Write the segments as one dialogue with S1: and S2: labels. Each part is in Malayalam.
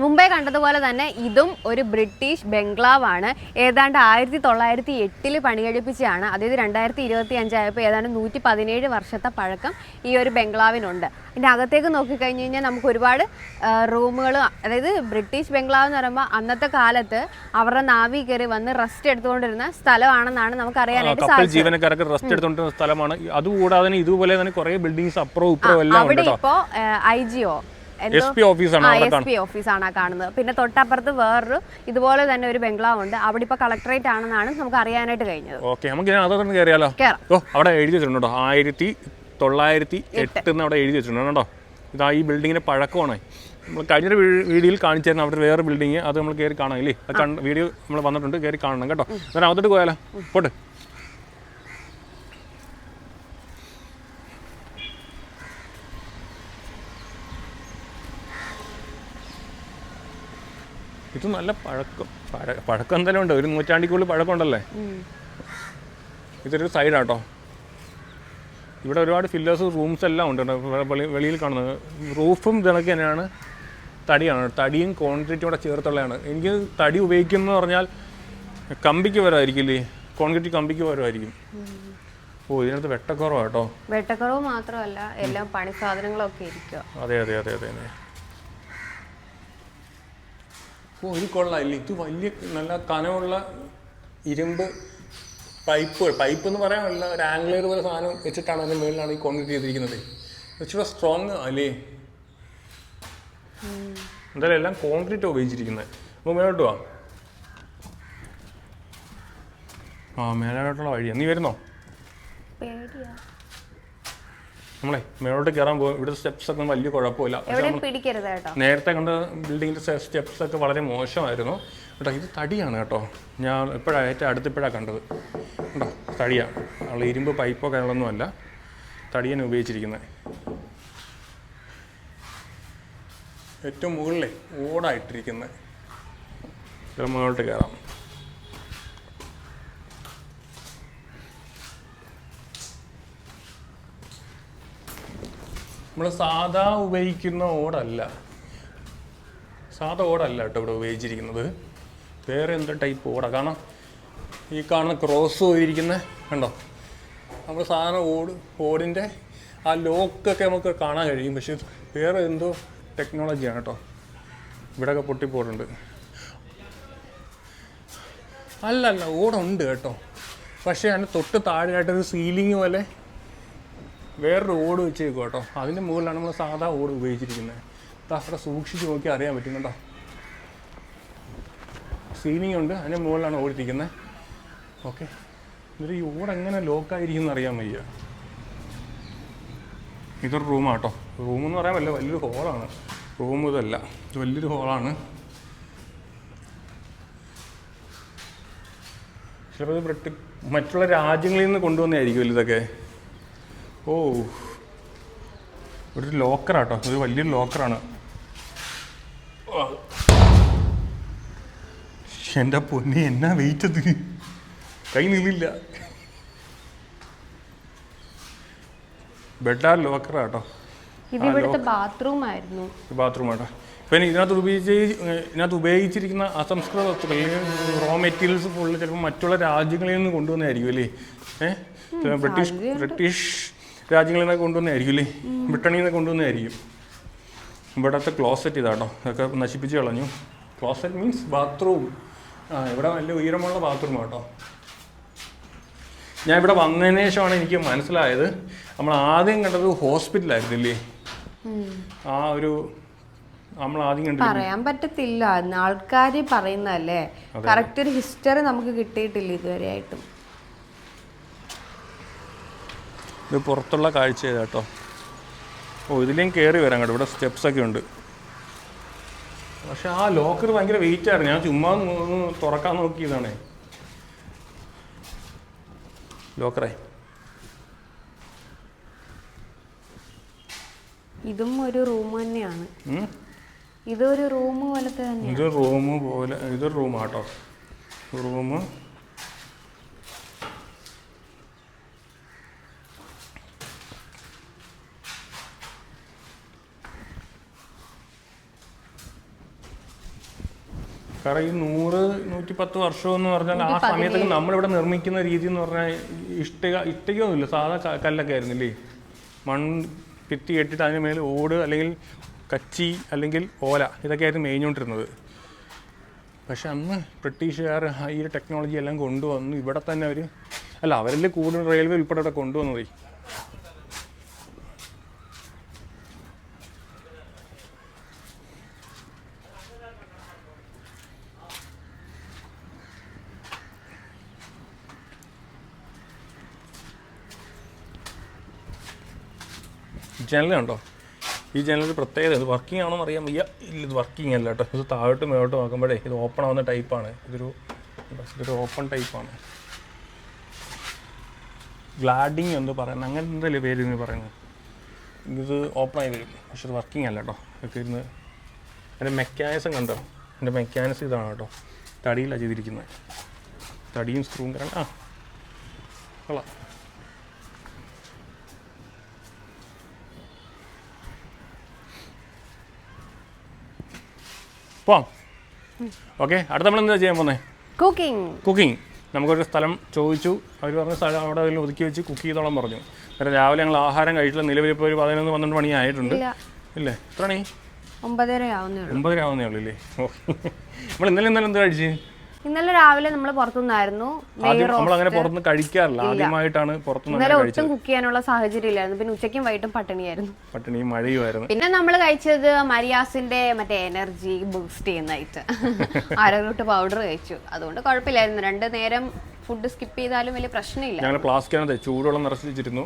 S1: മുമ്പേ കണ്ടതുപോലെ തന്നെ ഇതും ഒരു ബ്രിട്ടീഷ് ബംഗ്ലാവാണ്. ഏതാണ്ട് 1908 പണി കഴിപ്പിച്ചാണ്. അതായത് 2025 ആയപ്പോൾ ഏതാണ്ട് 117 വർഷത്തെ പഴക്കം ഈ ഒരു ബംഗ്ലാവിനുണ്ട്. ഇതിൻ്റെ അകത്തേക്ക് നോക്കിക്കഴിഞ്ഞ് കഴിഞ്ഞാൽ നമുക്ക് ഒരുപാട് റൂമുകൾ, അതായത് ബ്രിട്ടീഷ് ബംഗ്ലാവ് എന്ന് പറയുമ്പോൾ അന്നത്തെ കാലത്ത് അവരുടെ നാവി കയറി വന്ന് റെസ്റ്റ് എടുത്തുകൊണ്ടിരുന്ന സ്ഥലമാണെന്നാണ് നമുക്ക് അറിയാനായിട്ട് സാധിച്ചത്.
S2: ജീവനക്കാരൊക്കെ റെസ്റ്റ് എടുത്തുകൊണ്ടിരുന്ന സ്ഥലമാണ്. അതുകൂടാതെ ഇതുപോലെ തന്നെ കുറേ ബിൽഡിങ്സ് അപ്പുറവും ഇപ്പുറവും എല്ലാം
S1: അവിടെ ഇപ്പോൾ IGO SP ഓഫീസാണ് കാണുന്നത്. പിന്നെ തൊട്ടപ്പുറത്ത് വേറൊരു ഇതുപോലെ തന്നെ ഒരു ബംഗ്ലാവ് ഉണ്ട്. അവിടെ ഇപ്പോൾ കളക്ടറേറ്റ് ആണെന്നാണ് നമുക്ക് അറിയാനായിട്ട് കഴിഞ്ഞത്.
S2: നമുക്ക് അതൊന്ന് കയറിയാലോ? അവിടെ എഴുതി വെച്ചിട്ടുണ്ടോ 1908 എന്ന് അവിടെ എഴുതി വെച്ചിട്ടുണ്ട് കേട്ടോ. ഇതാ ഈ ബിൽഡിങ്ങിന്റെ പഴക്കമാണ്. നമ്മൾ കഴിഞ്ഞ വീഡിയോയിൽ കാണിച്ചായിരുന്നു അവിടെ വേറെ ബിൽഡിങ്, അത് നമ്മൾ കയറി കാണാം ഇല്ലേ? വീഡിയോ നമ്മൾ വന്നിട്ടുണ്ട്, കയറി കാണണം കേട്ടോ. അന്നേരം അകത്തോട്ട് പോയാലോ? പോട്ട്. ഇത് നല്ല പഴക്കം എന്തായാലും ഉണ്ട്, ഒരു നൂറ്റാണ്ടിക്കുള്ളിൽ പഴക്കമുണ്ടല്ലേ. ഇതൊരു സൈഡാട്ടോ. ഇവിടെ ഒരുപാട് ഫില്ലേഴ്സ് റൂംസ് എല്ലാം ഉണ്ട്. വെളിയിൽ കാണുന്നത് റൂഫും ഇതൊക്കെ തന്നെയാണ്, തടിയാണ്. തടിയും കോൺക്രീറ്റും കൂടെ ചേർത്തുള്ളതാണ്. എനിക്ക് തടി ഉപയോഗിക്കുന്നത് പറഞ്ഞാൽ കമ്പിക്ക് വരമായിരിക്കില്ലേ, കോൺക്രീറ്റ് കമ്പിക്ക് വരമായിരിക്കും. ഇതിനകത്ത് വെട്ടക്കുറവാണ് കേട്ടോ.
S1: വെട്ടക്കുറവ് മാത്രമല്ല, എല്ലാം പണി സാധനങ്ങളൊക്കെ ഇരിക്കുക.
S2: അതെ. ഇത് കൊള്ളാമില്ല. ഇത് വലിയ നല്ല കനമുള്ള ഇരുമ്പ് പൈപ്പ് എന്ന് പറയാനല്ല, ഒരു ആംഗ്ലർ പോലെ സാധനം വെച്ചിട്ടാണ് അതിൻ്റെ മുകളിലാണ് ഈ കോൺക്രീറ്റ് ചെയ്തിരിക്കുന്നത്. ഇച്ചിരി സ്ട്രോങ് അല്ലേ. എന്തായാലും എല്ലാം കോൺക്രീറ്റ് ഉപയോഗിച്ചിരിക്കുന്നത്. അപ്പോൾ മേലോട്ട് പോവാം. മേലോട്ടുള്ള വഴിയാണ്. നീ വരുന്നോ? നമ്മളെ മേലോട്ട് കയറാൻ പോകും. ഇവിടെ സ്റ്റെപ്സ് ഒക്കെ വലിയ കുഴപ്പമില്ല. നേരത്തെ കണ്ട ബിൽഡിങ്ങിൻ്റെ സ്റ്റെപ്സ് ഒക്കെ വളരെ മോശമായിരുന്നു കേട്ടോ. ഇത് തടിയാണ് കേട്ടോ. ഞാൻ ഏറ്റവും അടുത്തിപ്പോഴാണ് കണ്ടത് കേട്ടോ. തടിയാണ്. നമ്മൾ ഇരുമ്പ് പൈപ്പോ കാര്യങ്ങളൊന്നും അല്ല, തടിയാണ് ഉപയോഗിച്ചിരിക്കുന്നത്. ഏറ്റവും മുകളിലേ ഓടായിട്ടിരിക്കുന്നത്. മുകളിലോട്ട് കയറാം. നമ്മൾ സാധാ ഉപയോഗിക്കുന്ന ഓടല്ല കേട്ടോ ഇവിടെ ഉപയോഗിച്ചിരിക്കുന്നത്. വേറെ എന്താ ടൈപ്പ് ഓടാ കാണാം. ഈ കാണുന്ന ക്രോസ് പോയിരിക്കുന്ന കണ്ടോ. നമ്മൾ സാധാരണ ഓടിൻ്റെ ആ ലോക്കൊക്കെ നമുക്ക് കാണാൻ കഴിയും. പക്ഷെ വേറെ എന്തോ ടെക്നോളജിയാണ് കേട്ടോ. ഇവിടെയൊക്കെ പൊട്ടിപ്പോയിട്ടുണ്ട്. അല്ല ഓടുണ്ട് കേട്ടോ. പക്ഷേ അതിന് തൊട്ട് താഴെയായിട്ടൊരു സീലിംഗ് പോലെ വേറൊരു ഓട് വെച്ചേക്കും കേട്ടോ. അതിൻ്റെ മുകളിലാണ് നമ്മൾ സാധാ ഓട് ഉപയോഗിച്ചിരിക്കുന്നത്. അവിടെ സൂക്ഷിച്ച് നോക്കി അറിയാൻ പറ്റും കേട്ടോ. സീലിംഗ് ഉണ്ട്, അതിൻ്റെ മുകളിലാണ് ഓടിയിരിക്കുന്നത്. ഓക്കെ, എന്നിട്ട് ഈ ഓട് എങ്ങനെ ലോക്കായിരിക്കും അറിയാൻ വയ്യ. ഇതൊരു റൂമാട്ടോ. റൂമെന്ന് പറയാൻ പറ്റില്ല, വലിയൊരു ഹോളാണ്. റൂം ഇതല്ല, ഇത് വലിയൊരു ഹോളാണ്. ചിലപ്പോൾ ഇത് മറ്റുള്ള രാജ്യങ്ങളിൽ നിന്ന് കൊണ്ടുവന്നതായിരിക്കും ഇതൊക്കെ. ഒരു ലോക്കറാട്ടോ. ഒരു വലിയൊരു ലോക്കറാണ്. എൻ്റെ പൊന്നെ, എന്നാ വെയിറ്റ് അത്, കൈ നിന്നില്ല. ബെഡാ ലോക്കറാട്ടോ. ബാത്റൂമാട്ടോ. പിന്നെ ഇതിനകത്ത് ഉപയോഗിച്ചിരിക്കുന്ന അസംസ്കൃത വസ്തുക്കൾ, റോ മെറ്റീരിയൽസ് ഫുള്ള് ചിലപ്പോൾ മറ്റുള്ള രാജ്യങ്ങളിൽ നിന്ന് കൊണ്ടുവന്നതായിരിക്കും അല്ലേ. ബ്രിട്ടീഷ് രാജ്യങ്ങളിൽ നിന്നൊക്കെ കൊണ്ടുവന്നതായിരിക്കും അല്ലേ. ബ്രിട്ടനിൽ നിന്ന് കൊണ്ടുവന്നതായിരിക്കും. ഇവിടുത്തെ ക്ലോസറ്റ് ഇതാട്ടോ, അതൊക്കെ നശിപ്പിച്ച് കളഞ്ഞു. Closet means bathroom. ഇവിടെ നല്ല ഉയരമുള്ള ബാത്റൂമാട്ടോ. ഞാൻ ഇവിടെ വന്നതിന് ശേഷമാണ് എനിക്ക് മനസ്സിലായത്, നമ്മൾ ആദ്യം കണ്ടത് ഹോസ്പിറ്റലായിരുന്നില്ലേ. നമ്മൾ ആദ്യം കണ്ടത്
S1: പറയാൻ പറ്റത്തില്ല, ആൾക്കാർ പറയുന്നതല്ലേ. കറക്റ്റ് ഒരു ഹിസ്റ്ററി നമുക്ക് കിട്ടിയിട്ടില്ല ഇതുവരെ ആയിട്ടും.
S2: ഇത് പുറത്തുള്ള കാഴ്ച കേട്ടോ. ഇതിലേയും കയറി വരാം കേട്ടോ. ഇവിടെ സ്റ്റെപ്സൊക്കെ ഉണ്ട്. പക്ഷെ ആ ലോക്കർ ഭയങ്കര വെയിറ്റ് ആയിരുന്നു. ഞാൻ ചുമ്മാ തുറക്കാൻ നോക്കിയതാണേ ലോക്കറേ.
S1: ഇതും ഒരു റൂം തന്നെയാണ്. ഇതൊരു റൂം പോലത്തെ തന്നെ.
S2: ഇതൊരു റൂമാട്ടോ. റൂം കാരണം ഈ 100-110 വർഷം എന്ന് പറഞ്ഞാൽ ആ സമയത്തൊക്കെ നമ്മളിവിടെ നിർമ്മിക്കുന്ന രീതി എന്ന് പറഞ്ഞാൽ ഇഷ്ടികയൊന്നുമില്ല, സാധാ കല്ലൊക്കെ ആയിരുന്നില്ലേ, ഭിത്തി കെട്ടിയിട്ട് അതിന് മേലെ ഓട് അല്ലെങ്കിൽ കച്ചി അല്ലെങ്കിൽ ഓല ഇതൊക്കെ ആയിരുന്നു മേഞ്ഞുകൊണ്ടിരുന്നത്. പക്ഷെ അന്ന് ബ്രിട്ടീഷുകാർ ഈ ടെക്നോളജി എല്ലാം കൊണ്ടുവന്നു ഇവിടെ തന്നെ അവരല്ലേ കൂടുതൽ റെയിൽവേ ഉൾപ്പെടെ ഇവിടെ കൊണ്ടുവന്നത്. ജനലുണ്ടോ? ഈ ജനലൊരു പ്രത്യേകത, ഇത് വർക്കിംഗ് ആണോ എന്ന് അറിയാൻ വയ്യ. ഇല്ല, ഇത് വർക്കിംഗ് അല്ല കേട്ടോ. ഇത് താഴോട്ട് മേലോട്ട് നോക്കുമ്പോഴേ ഇത് ഓപ്പൺ ആവുന്ന ടൈപ്പാണ്. ഇതൊരു ഓപ്പൺ ടൈപ്പാണ്. ഗ്ലാഡിങ് എന്തോ പറയുന്നത്, അങ്ങനെ എന്തല്ലേ പേര് ഇതിന് പറയുന്നത്. ഇത് ഓപ്പൺ ആയി വരും, പക്ഷെ ഇത് വർക്കിംഗ് അല്ല കേട്ടോ. ഇതൊക്കെ ഇരുന്ന് അതിൻ്റെ മെക്കാനിസം കണ്ടോ, എൻ്റെ മെക്കാനിസം ഇതാണ് കേട്ടോ. തടിയിലാണ് ചെയ്തിരിക്കുന്നത്, തടിയും സ്ക്രൂവും കാരണം. കൊള്ളാം. പോവാം. ഓക്കെ, അടുത്ത നമ്മൾ എന്താ ചെയ്യാൻ പോകുന്നത്? കുക്കിംഗ്. നമുക്കൊരു സ്ഥലം ചോദിച്ചു, അവർ പറഞ്ഞ സ്ഥലം അവിടെ അതിൽ ഒതുക്കി വെച്ച് കുക്ക് ചെയ്തോളം പറഞ്ഞു. അന്നേരം രാവിലെ ഞങ്ങൾ ആഹാരം കഴിച്ചില്ല. നിലവിൽ ഇപ്പോൾ ഒരു 11-12 മണി ആയിട്ടുണ്ട്. ഇല്ലേ, എത്ര മണി?
S1: 9:30
S2: ആവുന്നേ ഉള്ളൂ അല്ലേ? നമ്മൾ ഇന്നലെ എന്താ കഴിച്ച്?
S1: ഇന്നലെ രാവിലെ നമ്മൾ പുറത്തുനിന്നായിരുന്നു.
S2: നമ്മളങ്ങനെ പുറത്തുനിന്ന് കഴിക്കാറില്ല, ആദ്യമായിട്ടാണ് പുറത്തുനിന്ന്
S1: ഒട്ടും കുക്ക് ചെയ്യാനുള്ള സാഹചര്യം ഇല്ലായിരുന്നു. പിന്നെ ഉച്ചയ്ക്കും വൈകിട്ടും
S2: പട്ടിണിയും മഴയുമായിരുന്നു.
S1: പിന്നെ നമ്മൾ കഴിച്ചത് മരിയാസിന്റെ മറ്റേ എനർജി ബൂസ്റ്റ് ചെയ്യുന്നതായിട്ട് അരറൂട്ട് പൗഡർ കഴിച്ചു. അതുകൊണ്ട് കുഴപ്പമില്ലായിരുന്നു. 2 നേരം ഫുഡ് സ്കിപ്പ് ചെയ്താലും വലിയ പ്രശ്നമില്ല.
S2: ഞങ്ങൾ ഫ്ലാസ്കിനകത്ത് ചൂടുവെള്ളം നിറച്ച് വെച്ചിരുന്നു.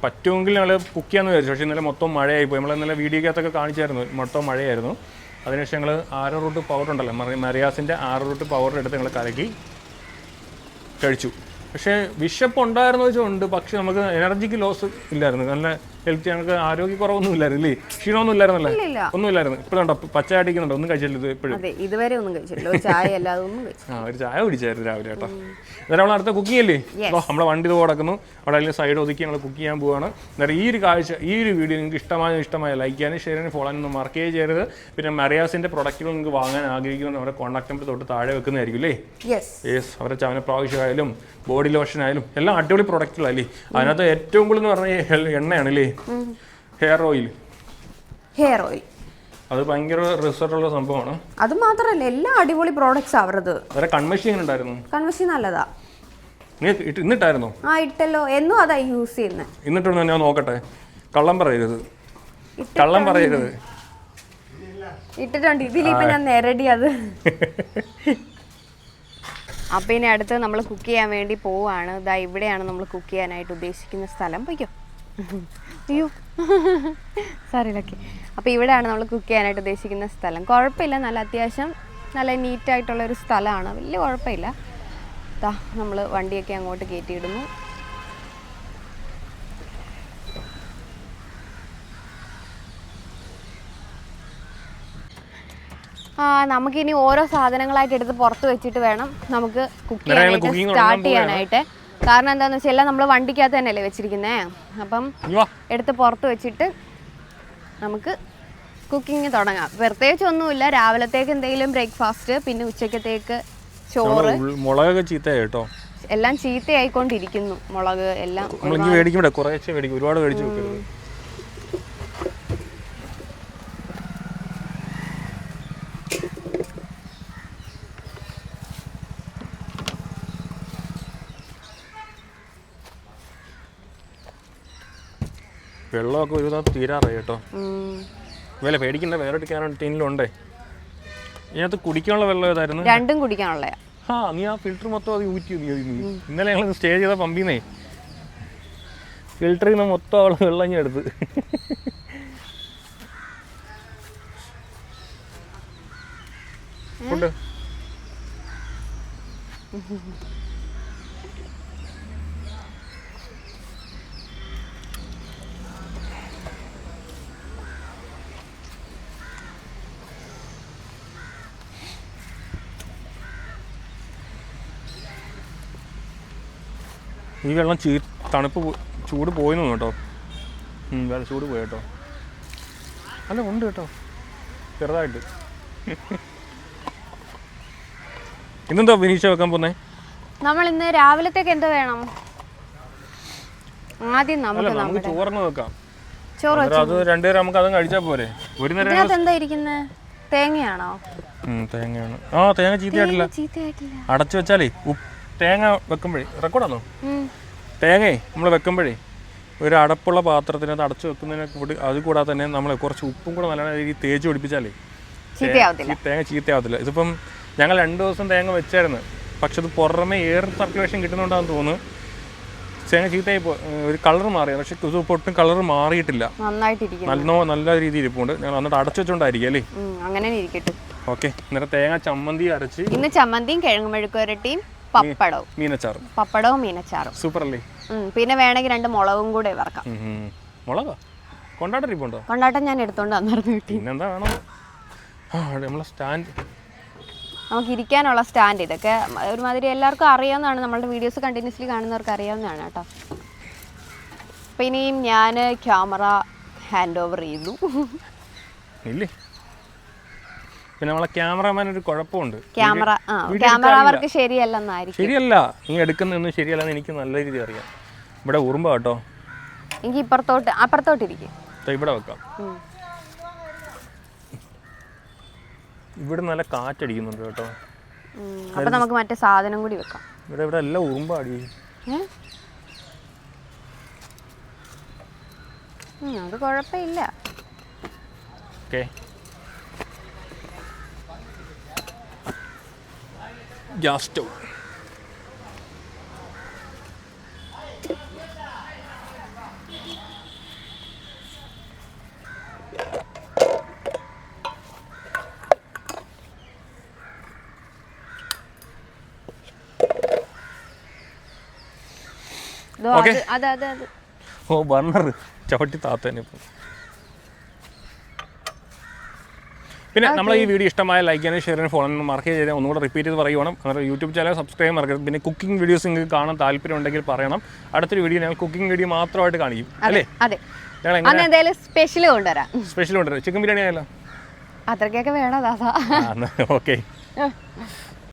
S2: പറ്റുമെങ്കിൽ ഞങ്ങൾ കുക്ക് ചെയ്യാമെന്ന് വിചാരിച്ചു. പക്ഷേ ഇന്നലെ മൊത്തം മഴയായി പോയി. നമ്മൾ ഇന്നലെ വീഡിയോക്കകത്തൊക്കെ കാണിച്ചായിരുന്നു, മൊത്തം മഴയായിരുന്നു. അതിനുശേഷം ഞങ്ങൾ ആരോറൂട്ട് പൗഡർ ഉണ്ടല്ലോ, മരിയാസിൻ്റെ ആരോറൂട്ട് പൗഡർ എടുത്ത് ഞങ്ങൾ കലക്കി കഴിച്ചു. പക്ഷേ വിശപ്പ് ഉണ്ടായിരുന്നു വെച്ചുകൊണ്ട്, പക്ഷെ നമുക്ക് എനർജിക്ക് ലോസ് ഇല്ലായിരുന്നു. നല്ല ഹെൽത്തി, ഞങ്ങൾക്ക് ആരോഗ്യക്കുറവൊന്നും ഇല്ലായിരുന്നില്ലേ, ക്ഷീണമൊന്നും ഇല്ലായിരുന്നല്ലേ? ഒന്നുമില്ലായിരുന്നു. ഇപ്പോഴും പച്ച അടിക്കുന്നുണ്ടോ? ഒന്നും കഴിച്ചില്ല ഇത് ഇപ്പോഴും.
S1: ഇതുവരെ ഒന്നും കഴിച്ചില്ല, ഒരു ചായ
S2: ഒരു ചായ കുടിച്ചായിരുന്നു രാവിലെ കേട്ടോ. അന്നേരം നമ്മൾ അടുത്ത കുക്കിംഗ് അല്ലേ? അപ്പോൾ നമ്മുടെ വണ്ടി ഇത് കിടക്കുന്നു, അവിടെ അതിൽ സൈഡ് ഒതുക്കി ഞങ്ങൾ കുക്ക് ചെയ്യാൻ പോവുകയാണ്. അന്നേരം ഈ ഒരു കാഴ്ച, ഈ ഒരു വീഡിയോ നിങ്ങൾക്ക് ഇഷ്ടമായ ലൈക്ക് ചെയ്യാനും ഷെയർ ചെയ്യാനും ഫോളോ ചെയ്യാനൊന്നും മറക്കേ ചെയ്യരുത്. പിന്നെ മരിയാസിൻ്റെ പ്രൊഡക്റ്റുകൾ നിങ്ങൾക്ക് വാങ്ങാൻ ആഗ്രഹിക്കുന്ന നമ്മുടെ കോൺടാക്ട് നമ്പർ തൊട്ട് താഴെ വെക്കുന്നതായിരിക്കും അല്ലേ? യെസ്. അവരുടെ ചവനപ്രാവശ്യമായാലും ബോഡി ലോഷൻ ആയാലും എല്ലാം അടിപൊളി പ്രൊഡക്റ്റുകളല്ലേ. അതിനകത്ത് ഏറ്റവും കൂടുതൽ എന്ന് പറഞ്ഞാൽ എണ്ണയാണല്ലേ, ഹെയർ ഓയിൽ. അത് ഭയങ്കര റിസൾട്ട് ഉള്ള സംഭവമാണ്.
S1: അത് മാത്രല്ല എല്ലാം അടിപൊളി പ്രോഡക്ട്സ് അവരത്.
S2: അവരെ കൺവെൻഷൻ എങ്ങനെ ഉണ്ടായിരുന്നു?
S1: കൺവെൻഷൻ നല്ലതാ.
S2: നീ ഇന്നിട്ടായിരുന്നോ?
S1: ഇട്ടല്ലോ, എന്നും അതാ യൂസ് ചെയ്യുന്നത്.
S2: എന്നിട്ടൊന്ന് ഞാൻ നോക്കട്ടെ, കള്ളം പറയരുത്.
S1: ഇട്ടിട്ടുണ്ട്, ഇതിലിപ്പോ ഞാൻ നേരടി അത്. അപ്പം ഇനി അടുത്ത് നമ്മൾ കുക്ക് ചെയ്യാൻ വേണ്ടി പോവാണ്. ഇതാ ഇവിടെയാണ് നമ്മൾ കുക്ക് ചെയ്യാനായിട്ട് ഉദ്ദേശിക്കുന്ന സ്ഥലം. പോയിക്കോ, അയ്യോ സാറിയിലൊക്കെ. അപ്പോൾ ഇവിടെയാണ് നമ്മൾ കുക്ക് ചെയ്യാനായിട്ട് ഉദ്ദേശിക്കുന്ന സ്ഥലം. കുഴപ്പമില്ല, നല്ല അത്യാവശ്യം നല്ല നീറ്റായിട്ടുള്ളൊരു സ്ഥലമാണ്, വലിയ കുഴപ്പമില്ല. ഇതാ നമ്മൾ വണ്ടിയൊക്കെ അങ്ങോട്ട് കയറ്റിയിടുന്നു. നമുക്കിനി ഓരോ സാധനങ്ങളായിട്ട് എടുത്ത് പുറത്ത് വെച്ചിട്ട് വേണം നമുക്ക് കുക്ക് ചെയ്യാനായിട്ട് സ്റ്റാർട്ട് ചെയ്യാനായിട്ട്. കാരണം എന്താണെന്ന് വെച്ചാൽ എല്ലാം നമ്മൾ വണ്ടിക്കകത്ത് തന്നെയല്ലേ വെച്ചിരിക്കുന്നേ. അപ്പം എടുത്ത് പുറത്ത് വെച്ചിട്ട് നമുക്ക് കുക്കിംഗ് തുടങ്ങാം. പ്രത്യേകിച്ച് ഒന്നുമില്ല, രാവിലത്തേക്ക് എന്തെങ്കിലും ബ്രേക്ക്ഫാസ്റ്റ്, പിന്നെ ഉച്ചക്കത്തേക്ക് ചോറ്.
S2: മുളകൊക്കെ ചീത്തയായി കേട്ടോ,
S1: എല്ലാം ചീത്തയായിക്കൊണ്ടിരിക്കുന്നു. മുളക് എല്ലാം
S2: ഒരുപാട് മേടിച്ചു വെക്കരുത്. വെള്ളമൊക്കെ ഒരു തീരാറായി കേട്ടോ. വില പേടിക്കണ്ട, വേറെ ക്യാരറ്റീനിലുണ്ടേ. ഇതിനകത്ത് കുടിക്കാനുള്ള വെള്ളം ഏതായിരുന്നു?
S1: രണ്ടും കുടിക്കാനുള്ള.
S2: നീ ആ ഫിൽറ്റർ മൊത്തം അത് ഊറ്റി. ഇന്നലെ ഞങ്ങൾ സ്റ്റേ ചെയ്ത പമ്പിന്നേ ഫിൽറ്ററിൽ നിന്ന് മൊത്തം അവൾ വെള്ളം ഞാൻ എടുത്ത്. കൊണ്ട് ഈ വെള്ളം തണുപ്പ് ചൂട് പോയെന്ന് കേട്ടോ. വേറെ ചൂട് പോയി കേട്ടോ. അല്ല ഉണ്ട് കേട്ടോ, ചെറുതായിട്ട്. ഇന്നെന്താ വിനീഷ വെക്കാൻ പോന്നേ?
S1: നമ്മൾ ഇന്ന് രാവിലത്തേക്ക് എന്ത് വേണം? ആദ്യം
S2: നമുക്ക് ചോറിന് വെക്കാം.
S1: ചോറ്
S2: അത് രണ്ടുപേരും നമുക്ക് അതും കഴിച്ചാൽ പോരെ. ഒരു നേരം
S1: എന്താ ഇരിക്കുന്നത്? തേങ്ങയാണോ?
S2: തേങ്ങയാണ്. തേങ്ങ ചീത്തയായിട്ടില്ല. അടച്ചു വെച്ചാലേ തേങ്ങ വെക്കുമ്പോഴേ റെക്കോർഡാണോ? തേങ്ങയെ നമ്മൾ വെക്കുമ്പോഴേ ഒരു അടപ്പുള്ള പാത്രത്തിനകത്ത് അടച്ചു വെക്കുന്നതിനെ കൂടി അത് കൂടാതെ തന്നെ നമ്മൾ കുറച്ച് ഉപ്പും കൂടെ നല്ല രീതിയിൽ തേച്ച് പിടിപ്പിച്ചാലേ തേങ്ങ ചീത്തയാവത്തില്ല. ഇതിപ്പം ഞങ്ങൾ 2 ദിവസം തേങ്ങ വെച്ചായിരുന്നു. പക്ഷെ അത് പുറമെ എയർ സർക്കുലേഷൻ കിട്ടുന്നുണ്ടാന്ന് തോന്നുന്നു. തേങ്ങ ചീത്തയായി ഒരു കളർ മാറിയത്. പക്ഷെ ഇത് ഒട്ടും കളർ മാറിയിട്ടില്ല. നല്ല രീതിയിൽ ഇരിപ്പുണ്ട്. ഞങ്ങൾ എന്നിട്ട് അടച്ചു വെച്ചോണ്ടായിരിക്കും അല്ലേ?
S1: അങ്ങനെ ഇരിക്കട്ടെ.
S2: ഓക്കെ. എന്നിട്ട് തേങ്ങ ചമ്മന്തി അരച്ച്
S1: ഇന്ന് ചമ്മന്തിയും കിഴങ്ങ് മെഴുക്കുവരട്ടിയും പപ്പടവും മീനച്ചാറും സൂപ്പർ അല്ലേ? പിന്നെ വേണമെങ്കിൽ 2 മുളകും കൂടെ വറക്കാം.
S2: മുളകാ കൊണ്ടാട്ടം
S1: ഞാൻ എടുത്തോണ്ട് വന്നിരുന്നു.
S2: പിന്നെന്താ വേണം? നമ്മളെ സ്റ്റാൻഡ്,
S1: നമുക്ക് ഇരിക്കാനുള്ള സ്റ്റാൻഡ്. ഇതൊക്കെ ഒരുമാതിരി എല്ലാവർക്കും അറിയാവുന്നതാണ്. നമ്മളുടെ വീഡിയോസ് കണ്ടിന്യൂസ്ലി കാണുന്നവർക്ക് അറിയാവുന്നതാണ് കേട്ടോ. അപ്പം ഇനിയും ഞാൻ ക്യാമറ ഹാൻഡ് ഓവർ ചെയ്തു.
S2: ഇല്ലേ? പിന്നെ നമ്മളെ ക്യാമറമാൻ ഒരു കുഴപ്പമുണ്ട്.
S1: ക്യാമറ വർക്ക് ശരിയല്ലെന്നായിരിക്കും.
S2: ശരിയല്ല, നീ എടുക്കുന്നൊന്നും ശരിയല്ലെന്ന് എനിക്ക് നല്ല രീതിയിൽ അറിയാം. ഇവിടെ ഉറുമ്പ കേട്ടോ.
S1: എനിക്ക് അപ്പുറത്തോട്ടിരിക്കും.
S2: ഇവിടെ വെക്കാം. ഇവിടെ നല്ല കാറ്റടിക്കുന്നുണ്ട് കേട്ടോ.
S1: അപ്പൊ നമുക്ക് മറ്റേ സാധനം കൂടി വെക്കാം.
S2: ഇവിടെ എല്ലാം ഉറുമ്പാടി.
S1: അത് കുഴപ്പമില്ല.
S2: ഓക്കെ. Gas stove. ബർണർ ചവിട്ടി താത്തന്നെ. ഇപ്പം പിന്നെ നമ്മൾ ഈ വീഡിയോ ഇഷ്ടമായ ലൈക്ക് ചെയ്യാനും ഷെയർ ചെയ്യാനും ഫോളോ ചെയ്യാനും മാർക്ക് ചെയ്ത് ഒന്നുകൂടെ റിപ്പീറ്റ് ചെയ്ത് പറയുവാണ്. അങ്ങനെ യൂട്യൂബ് ചാനൽ സബ്സ്ക്രൈബ് മറക്കരുത്. പിന്നെ കുക്കിംഗ് വീഡിയോസ് നിങ്ങൾക്ക് കാണാൻ താല്പര്യം ഉണ്ടെങ്കിൽ പറയണം. അടുത്തൊരു വീഡിയോ ഞങ്ങൾ കുക്കിംഗ് വീഡിയോ മാത്രമായിട്ട് കാണിക്കും അല്ലേ?
S1: സ്പെഷ്യൽ കൊണ്ടുവരാം.
S2: ചിക്കൻ ബിരിയാണി ആയല്ലോ.
S1: അത്രയ്ക്കൊക്കെ വേണോ ദാസാ?
S2: ഓക്കെ.